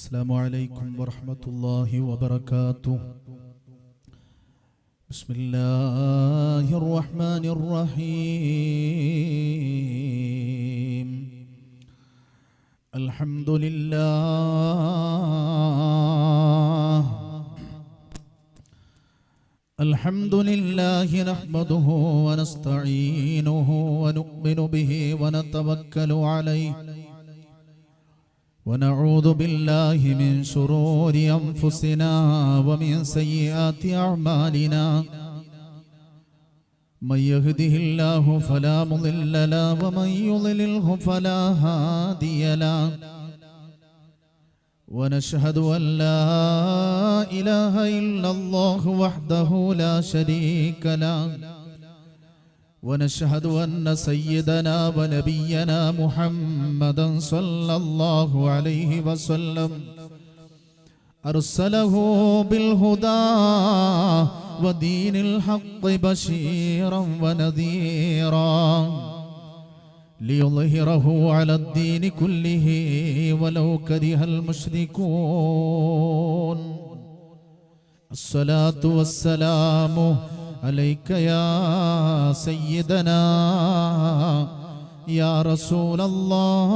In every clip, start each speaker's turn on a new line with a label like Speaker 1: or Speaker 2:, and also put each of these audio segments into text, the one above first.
Speaker 1: السلام عليكم ورحمة الله وبركاته. بسم الله الرحمن الرحيم. الحمد لله نحمده ونستعينه ونؤمن به ونتوكل عليه ونعوذ بالله من شرور أنفسنا ومن سيئات أعمالنا. من يهده الله فلا مضل له ومن يضلله فلا هادي له. ونشهد أن لا إله إلا الله وحده لا شريك له. ونشهد أن سيدنا ونبينا محمدا صلى الله عليه وسلم أرسله بالهدى ودين الحق بشيرا ونذيرا ليظهره على الدين كله ولو كره المشركون. الصلاة والسلام عليك يا سيدنا يا رسول الله.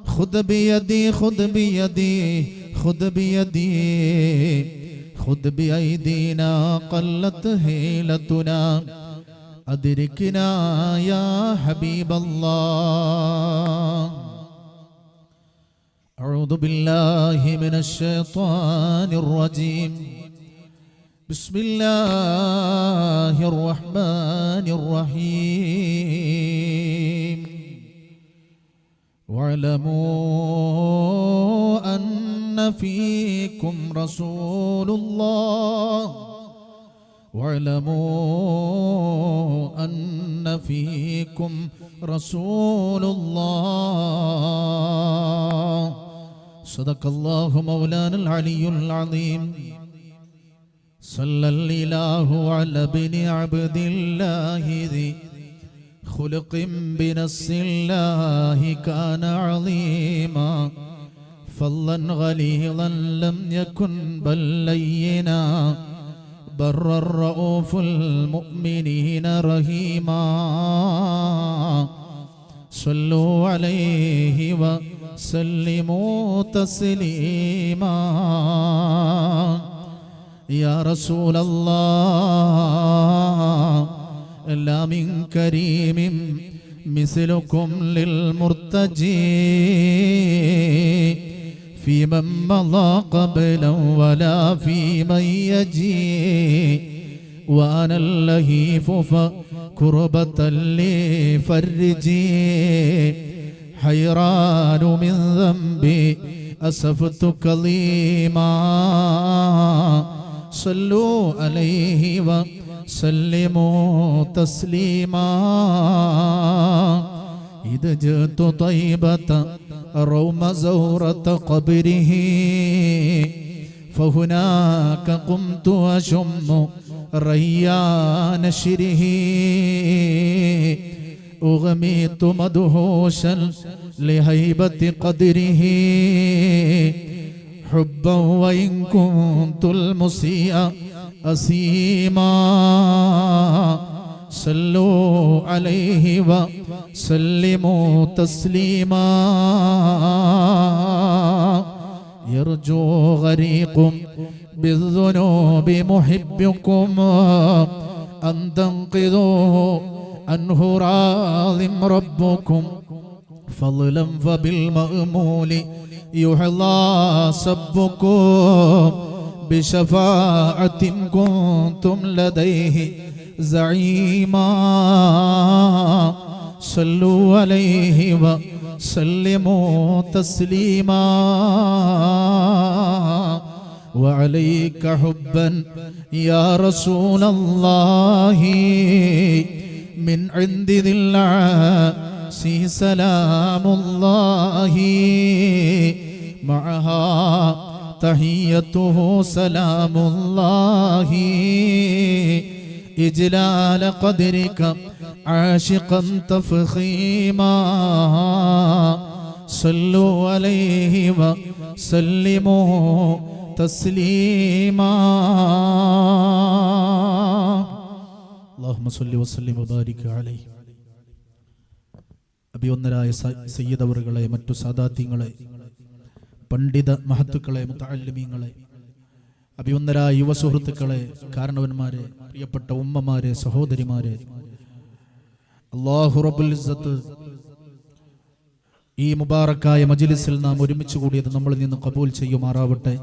Speaker 1: خذ بيدي خذ بيدي خذ بيدي خذ بأيدينا قلت هيلتنا أدركنا يا حبيب الله. أعوذ بالله من الشيطان الرجيم. بسم الله الرحمن الرحيم. واعلموا أن فيكم رسول الله واعلموا أن فيكم رسول الله. صدق الله مولانا العلي العظيم. صلى الإله على ابن عبد الله ذي خلق بنص الله كان عظيما فظا غليظا لم يكن بل لينا بر الرؤوف المؤمنين رحيما. صلوا عليه وسلموا تسليما. يا رسول الله لا من كريم مثلكم للمرتجي في من مضى قبلا ولا في من يجي. وأنا اللهيف فكربة لي فرجي حيران من ذنبي أسفت كظيما. صلوا عليه وسلموا تسليما. إذا جئت طيبة روم زورة قبره فهناك قمت أشم ريان شره. أغميت مدهوشا لهيبة قدره حبا وإن كنت المسيء أسيما. صلوا عليه وسلموا تسليما. يرجو غريق بالذنوب محبكم أن تنقذوه أنه راض ربكم فضلا فبالمأمول يحظى سبكم بشفاعة كنتم لديه زعيما. صلوا عليه وسلموا تسليما. وعليك حبا يا رسول الله من عند ذي العرش سلام الله. معها تحيته سلام الله. إجلال قدرك عاشقا تفخيما സല്ലു അലൈഹി വസല്ലിമൂ തസ്ലീമാ. അല്ലാഹുമ്മ സല്ലി വസല്ലിം വബാരിക് അലൈഹി. അഭിവന്ദരായ സയ്യിദ് അവറുകളെ, മറ്റു സാദാത്യങ്ങളെ, പണ്ഡിത മഹത്തുക്കളെ, മുതഅല്ലിമീങ്ങളെ, അഭിവന്ദരായ യുവ സുഹൃത്തുക്കളെ, കാരണവന്മാരെ, പ്രിയപ്പെട്ട ഉമ്മമാരെ, സഹോദരിമാരെ, അല്ലാഹു റബ്ബുൽ ഇസ്സത്ത് ഈ മുബാറക്കായ മജ്ലിസിൽ നാം ഒരുമിച്ച് കൂടിയത് നമ്മളിൽ നിന്ന് ഖബൂൽ ചെയ്യുമാറാവട്ടെ.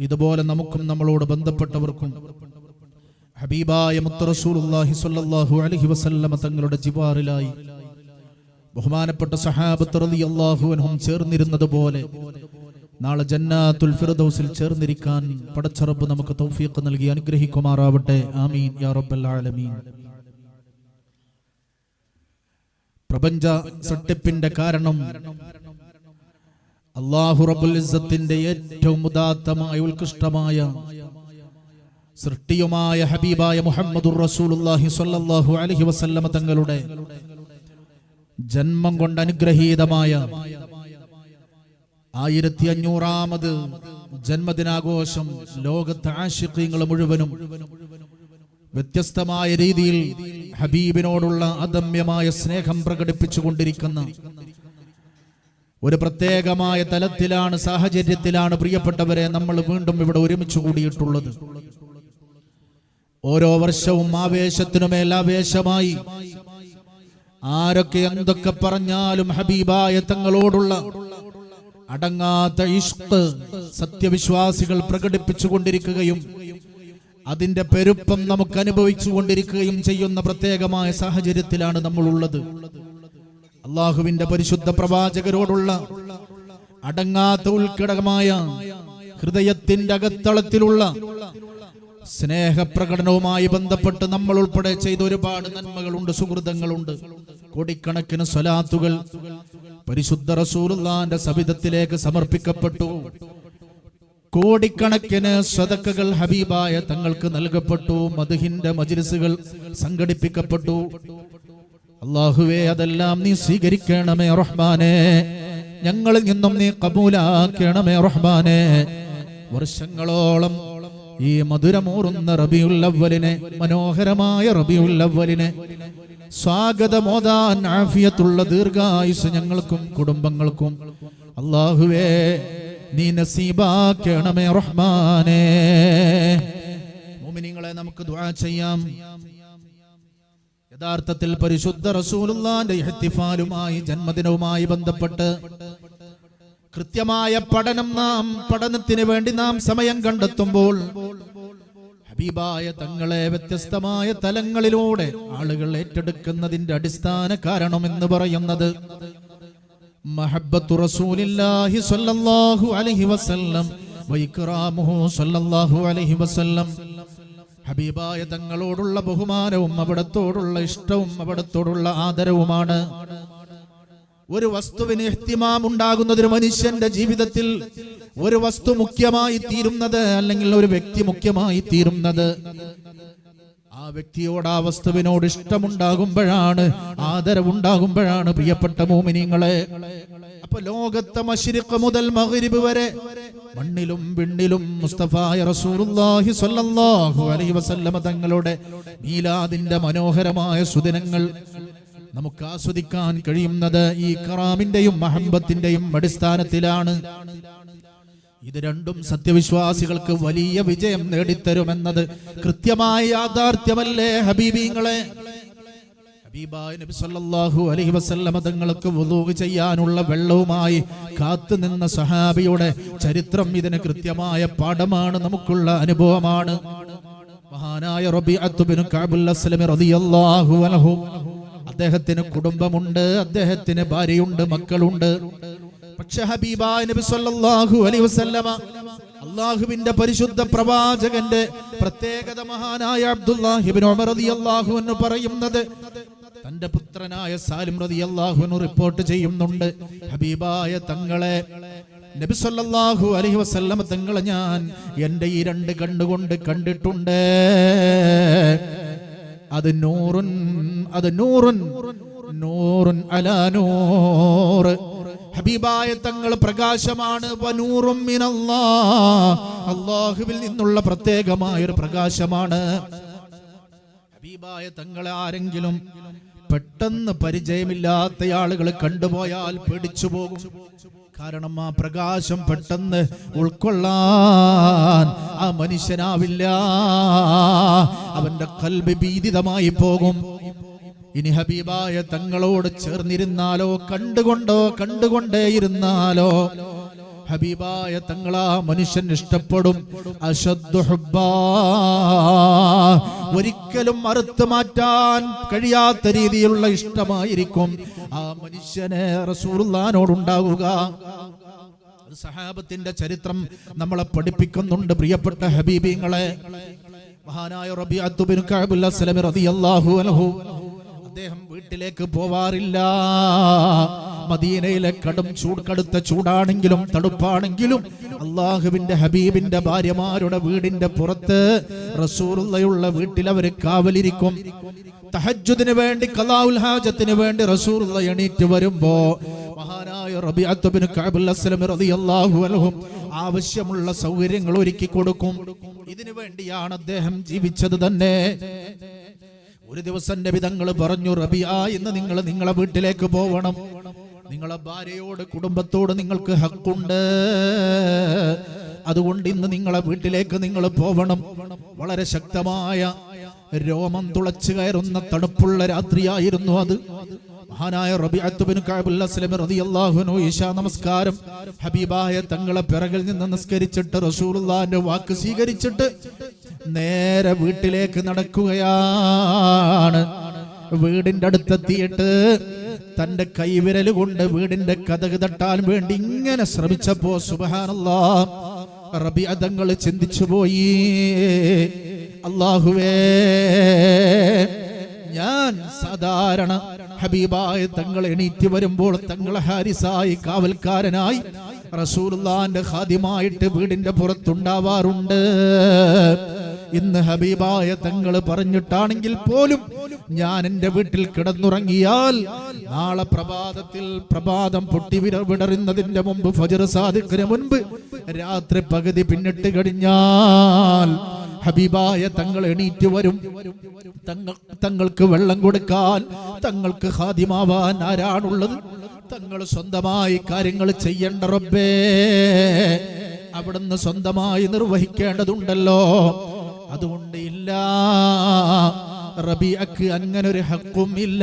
Speaker 1: ഇതുപോലെ നമുക്കും നമ്മളോട് ബന്ധപ്പെട്ടവർക്കും ഹബീബായ മുത്ത് റസൂലുള്ളാഹി സ്വല്ലല്ലാഹു അലൈഹി വസല്ലമ തങ്ങളുടെ ജിവാറിലായി ബഹുമാനപ്പെട്ട സഹാബത്ത് റളിയല്ലാഹു അൻഹും ചേർന്നിരുന്നത് പോലെ നാളെ ജന്നാത്തുൽ ഫിർദൗസിൽ ചേർന്നിരിക്കാൻ പടച്ച റബ്ബ് നമുക്ക് തൗഫീഖ് നൽകി അനുഗ്രഹിക്കുമാറാവട്ടെ. ആമീൻ യാ റബ്ബൽ ആലമീൻ. പ്രപഞ്ച സൃഷ്ടിപ്പിന്റെ കാരണം അല്ലാഹു റബ്ബുൽ ഇസ്സത്തിന്റെ ഏറ്റവും ഉദാത്തമായ ഉത്കൃഷ്ടമായ സൃഷ്ടിയുമായ ഹബീബായ മുഹമ്മദുർ റസൂലുള്ളാഹി സ്വല്ലല്ലാഹു അലൈഹി വസല്ലമ തങ്ങളുടെ ജന്മം കൊണ്ട് അനുഗ്രഹീതമായ 1500ാമത് ജന്മദിനാഘോഷം ലോകത്തെ ആശിഖീങ്ങൾ മുഴുവനും വ്യത്യസ്തമായ രീതിയിൽ ഹബീബിനോടുള്ള അദമ്യമായ സ്നേഹം പ്രകടിപ്പിച്ചുകൊണ്ടിരിക്കുന്ന ഒരു പ്രത്യേകമായ തലത്തിലാണ്, സാഹചര്യത്തിലാണ് പ്രിയപ്പെട്ടവരെ നമ്മൾ വീണ്ടും ഇവിടെ ഒരുമിച്ച് കൂടിയിട്ടുള്ളത്. ഓരോ വർഷവും ആവേശത്തിനുമേൽ ആവേശമായി ആരൊക്കെ എന്തൊക്കെ പറഞ്ഞാലും ഹബീബായ തങ്ങളോടുള്ള അടങ്ങാത്ത ഇഷ്ക് സത്യവിശ്വാസികൾ പ്രകടിപ്പിച്ചുകൊണ്ടിരിക്കുകയും അതിന്റെ പെരുപ്പം നമുക്ക് അനുഭവിച്ചു കൊണ്ടിരിക്കുകയും ചെയ്യുന്ന പ്രത്യേകമായ സാഹചര്യത്തിലാണ് നമ്മൾ ഉള്ളത്. അള്ളാഹുവിന്റെ പരിശുദ്ധ പ്രവാചകരോടുള്ള അടങ്ങാത്ത ഉൾക്കിടമായ ഹൃദയത്തിന്റെ അകത്തളത്തിലുള്ള സ്നേഹപ്രകടനവുമായി ബന്ധപ്പെട്ട് നമ്മൾ ഉൾപ്പെടെ ചെയ്ത ഒരുപാട് നന്മകളുണ്ട്, സുഹൃതങ്ങളുണ്ട്. കോടിക്കണക്കിന് സ്വലാത്തുകൾ പരിശുദ്ധ റസൂലുള്ളാഹിന്റെ സവിധത്തിലേക്ക് സമർപ്പിക്കപ്പെട്ടു. കോടിക്കണക്കിന് സദഖകൾ ഹബീബായ തങ്ങൾക്ക് നൽകപ്പെട്ടു. മദ്ഹിന്റെ മജ്ലിസുകൾ സംഘടിപ്പിക്കപ്പെട്ടു. അല്ലാഹുവേ, അതെല്ലാം നീ സ്വീകരിക്കണമേ റഹ്മാനേ. ഞങ്ങളിൽ നിന്നും നീ കബൂലാക്കണമേ റഹ്മാനേ. വർഷങ്ങളോളം ഈ മധുരമൂറുന്ന റബീഉൽ അവ്വലിനെ, മനോഹരമായ റബീഉൽ അവ്വലിനെ സ്വാഗതമോദാൻ ആഫിയത്തുള്ള ദീർഘായുസ് ഞങ്ങൾക്കും കുടുംബങ്ങൾക്കും അല്ലാഹുവേ നീ നസീബാക്കണമേ റഹ്മാനേ. മുഅ്മിനീങ്ങളെ, നമുക്ക് ദുആ ചെയ്യാം. യഥാർത്ഥത്തിൽ പരിശുദ്ധ റസൂലുള്ളാഹിന്റെ ഇഹ്തിഫാലുമായി, ജന്മദിനവുമായി ബന്ധപ്പെട്ട് കൃത്യമായ പഠനത്തിന് വേണ്ടി നാം സമയം കണ്ടെത്തുമ്പോൾ ഹബീബായ തങ്ങളെ വ്യത്യസ്തമായ തലങ്ങളിലൂടെ ആളുകൾ ഏറ്റെടുക്കുന്നതിന്റെ അടിസ്ഥാന കാരണം എന്ന് പറയുന്നത് മഹബ്ബത്തു റസൂലില്ലാഹി സ്വല്ലല്ലാഹു അലൈഹി വസല്ലം വഇക്റാമുഹു സ്വല്ലല്ലാഹു അലൈഹി വസല്ലം. ഹബീബായ തങ്ങളോടുള്ള ബഹുമാനവും അവിടത്തോടുള്ള ഇഷ്ടവും അവിടത്തോടുള്ള ആദരവുമാണ്. ഒരു വസ്തുവിന് ഇഹ്തിമാം ഉണ്ടാകുന്നതിന് മനുഷ്യന്റെ ജീവിതത്തിൽ ഒരു വസ്തു മുഖ്യമായി തീരുന്നത്, അല്ലെങ്കിൽ ഒരു വ്യക്തി മുഖ്യമായി തീരുന്നത്, ആ വ്യക്തിയോട്, ആ വസ്തുവിനോട് ഇഷ്ടമുണ്ടാകുമ്പോഴാണ്, ആദരവുണ്ടാകുമ്പോഴാണ്. പ്രിയപ്പെട്ട മുഅ്മിനീങ്ങളെ, അപ്പൊ ലോകത്തെ മശ്രിഖ് മുതൽ മഗ്രിബ് വരെ മണ്ണിലും വിണ്ണിലും മുസ്തഫായ റസൂലുള്ളാഹി സ്വല്ലല്ലാഹു അലൈഹി വസല്ലമ തങ്ങളുടെ മീലാദിന്റെ മനോഹരമായ സുദിനങ്ങൾ നമുക്ക് ആസ്വദിക്കാൻ കഴിയുന്നത് ഈ കറാമിന്റെയും മഹബത്തിന്റെയും അടിസ്ഥാനത്തിലാണ്. ഇത് രണ്ടും സത്യവിശ്വാസികൾക്ക് വലിയ വിജയം നേടിത്തരുമെന്നത് കൃത്യമായ യാഥാർത്ഥ്യമല്ലേ ഹബീബീങ്ങളെ? ഹബീബായ നബി സല്ലല്ലാഹു അലൈഹി വസല്ലമ തങ്ങൾക്ക് വുളൂ ചെയ്യാനുള്ള വെള്ളവുമായി കാത്തുനിന്ന സഹാബിയുടെ ചരിത്രം ഇതിന് കൃത്യമായ പാഠമാണ്, നമുക്കുള്ള അനുഭവമാണ്. മഹാനായ റബീഅത്ത് ബിൻ കഅബുൽ അസ്ലമി റളിയല്ലാഹു അൻഹു, അദ്ദേഹത്തിന് കുടുംബമുണ്ട്, അദ്ദേഹത്തിന് ഭാര്യയുണ്ട്, മക്കളുണ്ട്. പക്ഷെ ഹബീബായ നബി സല്ലല്ലാഹു അലൈഹി വസല്ലമ, അല്ലാഹുവിന്റെ പരിശുദ്ധ പ്രവാചകന്റെ പ്രത്യേകത, മഹാനായ അബ്ദുല്ലാഹി ഇബ്നു ഉമർ റളിയല്ലാഹു അൻഹു പറയുന്നത്, തന്റെ പുത്രനായ സാലിം റളിയല്ലാഹു അൻഹു റിപ്പോർട്ട് ചെയ്യുന്നുണ്ട്, ഹബീബായ തങ്ങളെ, നബി സല്ലല്ലാഹു അലൈഹി വസല്ലമ തങ്ങളെ ഞാൻ എൻ്റെ ഈ രണ്ട് കണ്ണുകൊണ്ട് കണ്ടിട്ടുണ്ട്. അത് നൂറുൻ അലാ നൂർ. ഹബീബായ തങ്ങൾ പ്രകാശമാണ്. വനൂറും മിനല്ലാഹ്, അല്ലാഹുവിൽ നിന്നുള്ള പ്രത്യേകമായൊരു പ്രകാശമാണ്. ഹബീബായ തങ്ങളെ ആരെങ്കിലും പെട്ടെന്ന് പരിചയമില്ലാത്ത ആളുകൾ കണ്ടുപോയാൽ പേടിച്ചു പോകും. കാരണം ആ പ്രകാശം പെട്ടെന്ന് ഉൾക്കൊള്ളാൻ ആ മനുഷ്യനാവില്ല. അവന്റെ ഖൽബ് ഭീതിതമായി പോകും. ഇനി ഹബീബായ തങ്ങളോട് ചേർന്നിരുന്നാലോ കണ്ടുകൊണ്ടേയിരുന്നാലോ ഹബീബായ തങ്ങളാ മനുഷ്യൻ ഇഷ്ടപ്പെടും. അശദ്ദു ഹുബ്ബാ, ഒരിക്കലും മറുത്തു മാറ്റാൻ കഴിയാത്ത രീതിയിലുള്ള ഇഷ്ടമായിരിക്കും ആ മനുഷ്യനെ റസൂലുള്ളാഹിനോടുണ്ടാവുക. സഹാബത്തിന്റെ ചരിത്രം നമ്മളെ പഠിപ്പിക്കുന്നുണ്ട്. പ്രിയപ്പെട്ട ഹബീബിങ്ങളെ, മഹാനായ റബീഅത്ത് ബിൻ കഅബ് അസ്ലമി റളിയല്ലാഹു അൻഹു, അദ്ദേഹം വീട്ടിലേക്ക് പോവാറില്ല. മദീനയിലെ കടുത്ത ചൂടാണെങ്കിലും തണുപ്പാണെങ്കിലും അള്ളാഹുവിന്റെ ഹബീബിന്റെ ഭാര്യമാരുടെ വീടിന്റെ പുറത്ത് റസൂലുള്ളാഹിയുള്ള വീട്ടിൽ അവര് കാവലിരിക്കും. തഹജ്ജുദിന് വേണ്ടി, ഖളാഉൽ ഹാജത്തിന് വേണ്ടി റസൂലുള്ളാഹി എണീറ്റ് വരുമ്പോ മഹാനായ റബീഅത്ത് ബിൻ കഅബ് അസ്ലമി റളിയല്ലാഹു അൻഹു ആവശ്യമുള്ള സൗകര്യങ്ങൾ ഒരുക്കി കൊടുക്കും. ഇതിനു വേണ്ടിയാണ് അദ്ദേഹം ജീവിച്ചത് തന്നെ. ഒരു ദിവസം നബി തങ്ങൾ പറഞ്ഞു, റബിയ, ഇന്ന് നിങ്ങൾ നിങ്ങളെ വീട്ടിലേക്ക് പോവണം. നിങ്ങളെ ഭാര്യയോട്, കുടുംബത്തോട് നിങ്ങൾക്ക് ഹക്കുണ്ട്. അതുകൊണ്ട് ഇന്ന് നിങ്ങളെ വീട്ടിലേക്ക് നിങ്ങൾ പോവണം. വളരെ ശക്തമായ രോമം തുളച്ചു കയറുന്ന തണുപ്പുള്ള രാത്രിയായിരുന്നു അത്. മഹാനായ റബീഅത്ത് ബിൻ കഅബ് അസ്ലമി റളിയല്ലാഹു അൻഹു ഇശാ നമസ്കാരം ഹബീബായ തങ്ങളെ പിറകിൽ നിന്ന് നിസ്കരിച്ചിട്ട് റസൂലുള്ളാഹിന്റെ വാക്ക് സ്വീകരിച്ചിട്ട് നേരെ വീട്ടിലേക്ക് നടക്കുകയാണ്. വീടിന്റെ അടുത്തെത്തിയിട്ട് തന്റെ കൈവിരൽ കൊണ്ട് വീടിന്റെ കതക് തട്ടാൻ വേണ്ടി ഇങ്ങനെ ശ്രമിച്ചപ്പോ സുബ്ഹാനല്ലാഹ്, റബീഅ തങ്ങൾ ചിന്തിച്ചു പോയി, അല്ലാഹുവേ, ഞാൻ സാധാരണ ഹബീബായ തങ്ങൾ എണീറ്റ് വരുമ്പോൾ തങ്ങളെ ഹാരിസായി, കാവൽക്കാരനായി, റസൂലുള്ളാഹിന്റെ ഖാദിമായിട്ട് വീടിന്റെ പുറത്തുണ്ടാവാറുണ്ട്. ഇന്ന് ഹബീബായ തങ്ങൾ പറഞ്ഞിട്ടാണെങ്കിൽ പോലും ഞാൻ എന്റെ വീട്ടിൽ കിടന്നുറങ്ങിയാൽ നാളെ പ്രഭാതം പൊട്ടി വിടരുന്നതിന്റെ മുമ്പ്, ഫജ്ർ സാദിഖിന് മുൻപ്, രാത്രി പകുതി പിന്നിട്ട് കഴിഞ്ഞാൽ ഹബീബായ തങ്ങൾ എണീറ്റ് വരും. തങ്ങൾക്ക് വെള്ളം കൊടുക്കാൻ, തങ്ങൾക്ക് ഖാദിമാവാൻ ആരാണുള്ളത്? തങ്ങൾ സ്വന്തമായി കാര്യങ്ങൾ ചെയ്യേണ്ട റബ്ബേ, അവിടുന്ന് സ്വന്തമായി നിർവഹിക്കേണ്ടതുണ്ടല്ലോ. അതുകൊണ്ട് ഇല്ല, റബീഅക്ക് അങ്ങനെ ഒരു ഹക്കും ഇല്ല.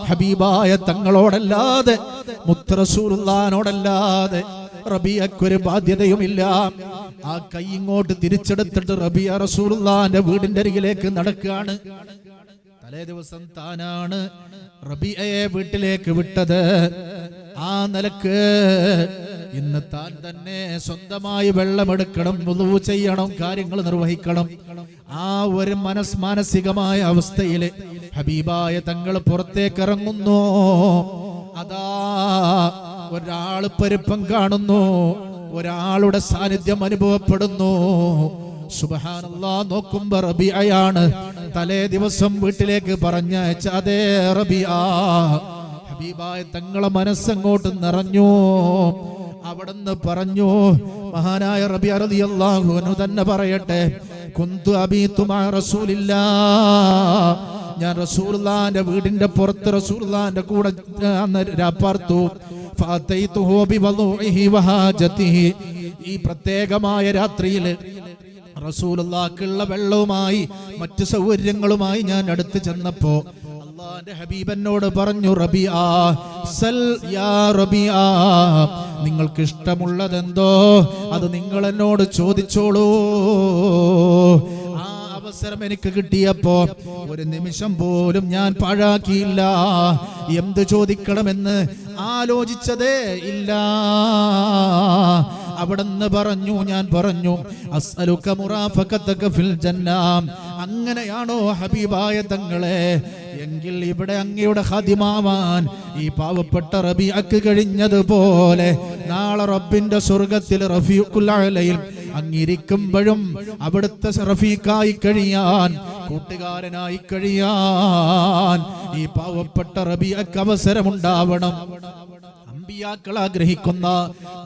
Speaker 1: ഹബീബായ തങ്ങളോടല്ലാതെ, മുത്ത് റസൂലുള്ളാഹിനോടല്ലാതെ റബീഅക്കൊരു ബാധ്യതയുമില്ല. ആ കൈ ഇങ്ങോട്ട് തിരിച്ചെടുത്തിട്ട് റബീഅ റസൂലുള്ളാഹിന്റെ വീടിന്റെ അരികിലേക്ക് നടക്കുകയാണ്. തലേ ദിവസം താനാണ് റബീഅയെ വീട്ടിലേക്ക് വിട്ടത്. ആ നിലക്ക് ഇന്ന് താൻ തന്നെ സ്വന്തമായി വെള്ളമെടുക്കണം, വുളൂ ചെയ്യണം, കാര്യങ്ങൾ നിർവഹിക്കണം. ആ ഒരു മാനസികമായ അവസ്ഥയില് ഹബീബായ തങ്ങൾ പുറത്തേക്ക് ഇറങ്ങുന്നു. അതാ ഒരാൾ പരുപ്പം കാണുന്നു, ഒരാളുടെ സാന്നിധ്യം അനുഭവപ്പെടുന്നു. സുബ്ഹാനല്ലാഹ്, നോക്കുമ്പോ റബീഅയാണ്. തലേ ദിവസം വീട്ടിലേക്ക് പറഞ്ഞയച്ച അതേ റബീഅ. ഹബീബായ തങ്ങളെ മനസ്സങ്ങോട്ട് നിറഞ്ഞു. അവിടുന്ന് പറഞ്ഞു, മഹാനായ റബീഅ റളിയല്ലാഹു അൻഹു തന്നെ പറയട്ടെ, കുന്തു അബീതു മഅ റസൂലില്ലാഹ്, ഞാൻ റസൂലുള്ളാഹിന്റെ വീടിന്റെ പുറത്ത് റസൂലുള്ളാഹിന്റെ കൂടെ രാപ്പാർത്തു. ഫഅതൈതുഹു ബിവളൂഇഹി വഹാജതിഹി, ഈ പ്രത്യേകമായ രാത്രിയിൽ റസൂലുള്ളാഹിക്കുള്ള വെള്ളവുമായി മറ്റു സൗകര്യങ്ങളുമായി ഞാൻ അടുത്ത് ചെന്നപ്പോ അല്ലാഹുവിന്റെ ഹബീബനോട് പറഞ്ഞു, റബീഅ സൽ യാ റബീഅ, നിങ്ങൾക്ക് ഇഷ്ടമുള്ളതെന്തോ അത് നിങ്ങൾ എന്നോട് ചോദിച്ചോളൂ. ആ അവസരം എനിക്ക് കിട്ടിയപ്പോ ഒരു നിമിഷം പോലും ഞാൻ പാഴാക്കിയില്ല. എന്ത് ചോദിക്കണമെന്ന് ആലോചിച്ചതേ ഇല്ല. അവിടുന്ന് പറഞ്ഞു, ഞാൻ പറഞ്ഞു, അസ്അലുക മുറാഫഖതക ഫിൽ ജന്ന. അങ്ങനെയാണോ ഹബീബായ തങ്ങളെ? എങ്കിൽ ഇവിടെ അങ്ങയുടെ ഖാദിമാവാൻ ഈ പാവപ്പെട്ട റബീഅക്ക് കഴിഞ്ഞതുപോലെ നാളെ റബ്ബിന്റെ സ്വർഗ്ഗത്തിൽ റഫീഖുൽ അലയിൽ അങ്ങിരിക്കുമ്പോഴും അവിടുത്തെ റഫീഖായി കഴിയാൻ, കൂട്ടുകാരനായി കഴിയാൻ ഈ പാവപ്പെട്ട റബീഅക്ക് അവസരമുണ്ടാവണം. അമ്പിയാക്കൾ ആഗ്രഹിക്കുന്ന,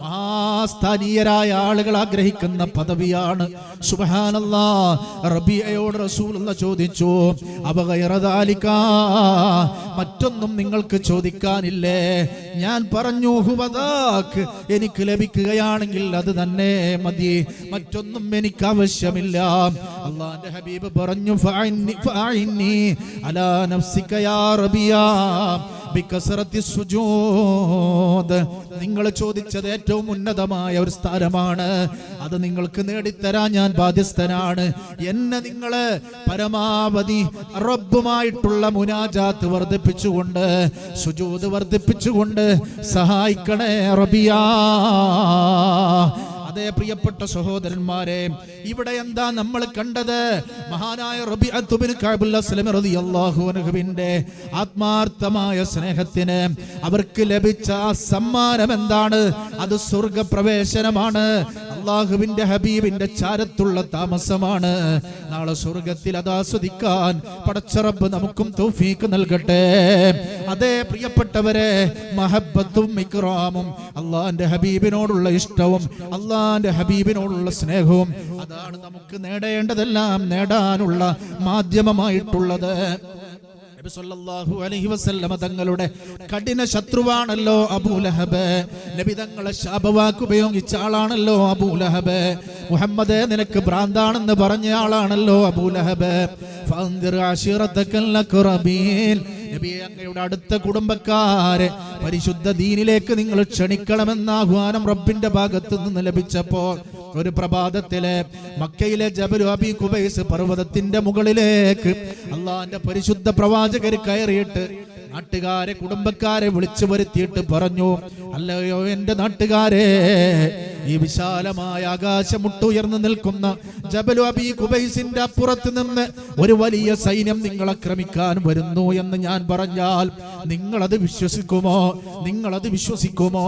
Speaker 1: മഹാസ്ഥാനീയരായ ആളുകൾ ആഗ്രഹിക്കുന്ന പദവിയാണ്. സുബ്ഹാനല്ലാഹ്. റബീഅയോട് റസൂലുള്ള ചോദിച്ചു, അവഗൈറദാലിക, മറ്റൊന്നും നിങ്ങൾക്ക് ചോദിക്കാനില്ലേ? ഞാൻ പറഞ്ഞു, ഹുവദാക്, എനിക്ക് ലഭിക്കുകയാണെങ്കിൽ അത് തന്നെ മതി, മറ്റൊന്നും എനിക്ക് ആവശ്യമില്ല. അല്ലാഹുവിന്റെ ഹബീബ് പറഞ്ഞു, ഫഅഇന്നി അലാ നഫ്സിക യാ റബീഅ ബികസറത്തി സുജൂദ്. നിങ്ങൾ ചോദിച്ചത് ഏറ്റവും ഉന്നതമായ ഒരു സ്ഥാനമാണ്, അത് നിങ്ങൾക്ക് നേടിത്തരാൻ ഞാൻ ബാധ്യസ്ഥനാണ്. എന്നെ നിങ്ങള് പരമാവധി റബ്ബുമായിട്ടുള്ള മുനാജാത്ത് വർദ്ധിപ്പിച്ചുകൊണ്ട്, സുജൂദ് വർദ്ധിപ്പിച്ചുകൊണ്ട് സഹായിക്കണേ റബിയാ. അതേ പ്രിയപ്പെട്ട സഹോദരന്മാരെ, ഇവിടെ എന്താ നമ്മൾ കണ്ടത്? മഹാനായ റബീഅത്ത് ബിൻ കഅബ് അസ്ലമി റളിയല്ലാഹു അൻഹുവിന്റെ ആത്മാർത്ഥമായ സ്നേഹത്തിന് അവർക്ക് ലഭിച്ച സമ്മാനം എന്താണ്? അത് സ്വർഗപ്രവേശനമാണ്, അല്ലാഹുവിന്റെ ഹബീബിന്റെ ചാരത്തുള്ള താമസമാണ്. നാളെ സ്വർഗത്തിൽ അത് ആസ്വദിക്കാൻ പടച്ച റബ്ബ് നമുക്കും തൗഫീഖ് നൽകട്ടെ. അതേ പ്രിയപ്പെട്ടവരെ, മഹബ്ബത്തും ഇക്റാമും, അല്ലാഹുവിന്റെ ഹബീബിനോടുള്ള ഇഷ്ടവും അല്ലാഹുവിന്റെ ഹബീബിനോടുള്ള സ്നേഹവും, അതാണ് നമുക്ക് നേടേണ്ടതെല്ലാം നേടാനുള്ള മാധ്യമമായിട്ടുള്ളത്. നബി സല്ലല്ലാഹു അലൈഹി വസല്ലമ തങ്ങളുടെ കഠിന ശത്രുവാണല്ലോ അബൂലഹബ്. നബി തങ്ങളെ ശാപവാക്ക് ഉപയോഗിച്ച ആളാണല്ലോ അബൂലഹബ്. മുഹമ്മദേ, നിനക്ക് ഭ്രാന്താണെന്ന് പറഞ്ഞ ആളാണല്ലോ അബൂലഹബ്. ഫഅൻദിർ അശീറതകൽ അഖ്റബീൻ, നബിയെ, അങ്ങയുടെ അടുത്ത കുടുംബക്കാരെ പരിശുദ്ധ ദീനിലേക്ക് നിങ്ങൾ ക്ഷണിക്കണമെന്ന ആഹ്വാനം റബ്ബിന്റെ ഭാഗത്ത് നിന്ന് ലഭിച്ചപ്പോൾ ഒരു പ്രഭാതത്തിലെ മക്കയിലെ ജബൽ അബി ഖുബൈസ് പർവ്വതത്തിന്റെ മുകളിലേക്ക് അള്ളാന്റെ പരിശുദ്ധ പ്രവാചകർ കയറിയിട്ട് നാട്ടുകാരെ, കുടുംബക്കാരെ വിളിച്ചു വരുത്തിയിട്ട് പറഞ്ഞു, അല്ലയോ എന്റെ നാട്ടുകാരെ, ഈ വിശാലമായ ആകാശം മുട്ടുയർന്നു നിൽക്കുന്ന ജബൽ അബി ഖുബൈസിന്റെ അപ്പുറത്ത് നിന്ന് ഒരു വലിയ സൈന്യം നിങ്ങളെ ആക്രമിക്കാൻ വരുന്നു എന്ന് ഞാൻ പറഞ്ഞാൽ നിങ്ങളത് വിശ്വസിക്കുമോ? നിങ്ങളത് വിശ്വസിക്കുമോ?